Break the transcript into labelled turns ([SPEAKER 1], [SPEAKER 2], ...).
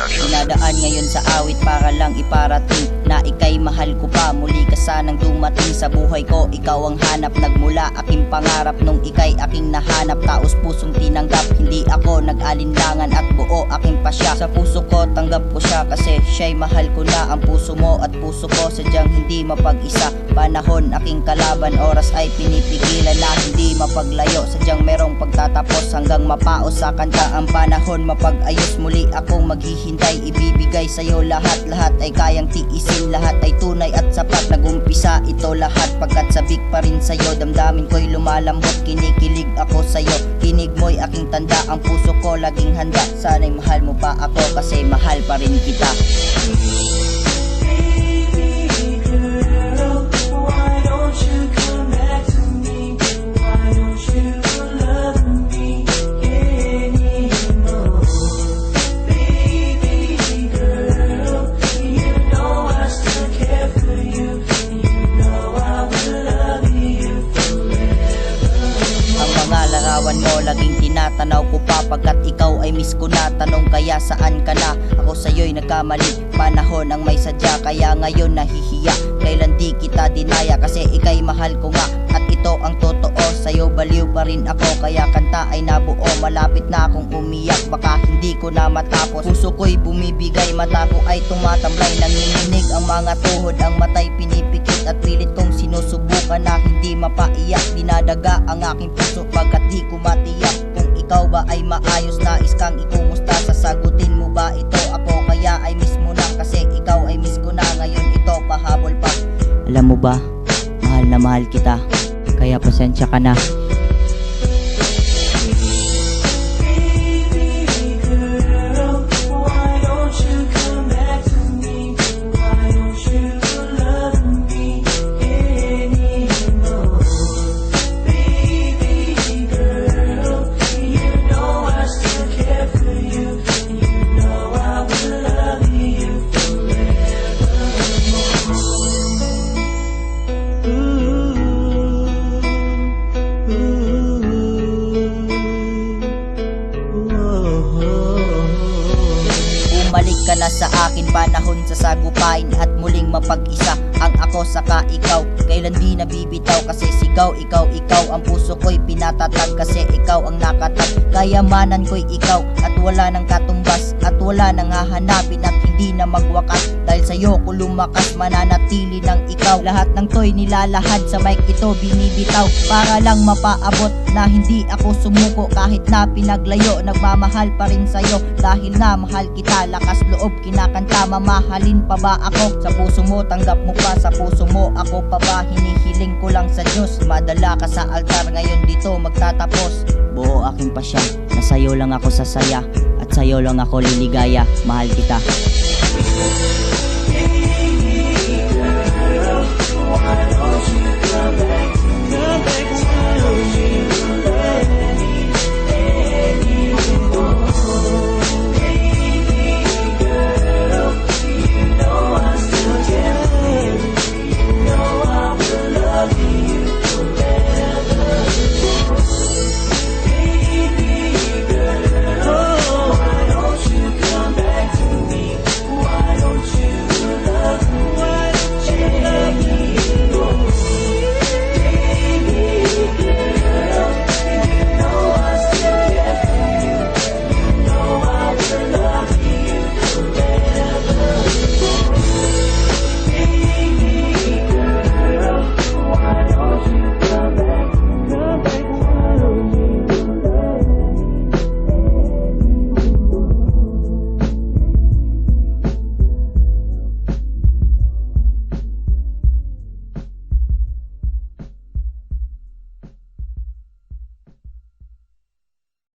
[SPEAKER 1] Dinadaan ngayon sa awit para lang iparating na ika'y mahal ko pa. Muli ka sanang dumating sa buhay ko, ikaw ang hanap. Nagmula aking pangarap nung ika'y aking nahanap. Taos pusong tinanggap, hindi ako nag-alinlangan at buo aking pasya. Sa puso ko tanggap ko siya kasi siya'y mahal ko na. Ang puso mo at puso ko sadyang hindi mapag-isa. Panahon aking kalaban, oras ay pinipigilan na hindi mapaglayo. Sadyang merong pagtatapos hanggang mapaos sa kanta ang panahon. Mapag-ayos muli akong maghihintay, ibibigay sa'yo lahat. Lahat ay kayang tiisin, lahat ay tunay at sapat. Nagumpisa ito lahat pagkat sabik pa rin sa'yo. Damdamin ko'y lumalambot, kinikilig ako sa'yo. Kinig mo'y aking tanda, ang puso ko laging handa. Sana'y mahal mo pa ako kasi mahal pa rin kita. Larawan mo laging tinatanaw ko pa pagkat ikaw ay miss ko na. Tanong kaya saan ka na? Ako sa'yo'y nagkamali, panahon ang may sadya. Kaya ngayon nahihiya, kailan di kita dinaya. Kasi ika'y mahal ko nga at ito ang totoo. Sa'yo baliw pa rin ako kaya kanta ay nabuo. Malapit na akong umiyak, baka hindi ko na matapos. Puso ko'y bumibigay, mata ko ay tumatamlay. Nanginginig ang mga tuhod, ang mata'y pinipikit at pilit kong sinusubukan na hindi mapaiyak. Dinadaga ang aking puso pagkat di ko matiyak kung ikaw ba ay maayos. Nais kang ikumusta, sasagutin mo ba ito? Ako kaya ay miss mo na kasi ikaw ay miss ko na. Ngayon ito pahabol pa. Alam mo ba, mahal na mahal kita, kaya pasensya ka na. Bumalik ka na sa akin, panahon sa sagupain at muling mapag-isa ang ako saka ikaw. Kailan di nabibitaw kasi sigaw, ikaw, ikaw. Ang puso ko'y pinatatag kasi ikaw ang nakatag. Kayamanan ko'y ikaw at wala nang katumbas at wala nang hahanapin at hindi na magwakas. Dahil sa'yo ko lumakas, mananatili ng ikaw. Lahat ng to'y nilalahad sa mic ito binibitaw para lang mapaabot na hindi ako sumuko. Kahit na pinaglayo, nagmamahal pa rin sa'yo dahil na mahal kita. Lakas loob kinakanta, mamahalin pa ba ako? Sa puso mo tanggap mo pa, sa puso mo ako pa ba? Hinihiling ko lang sa Diyos, madala ka sa altar. Ngayon dito magtatapos, buo aking pasya na sa'yo lang ako sasaya at sa'yo lang ako liligaya. Mahal kita.
[SPEAKER 2] Baby girl, why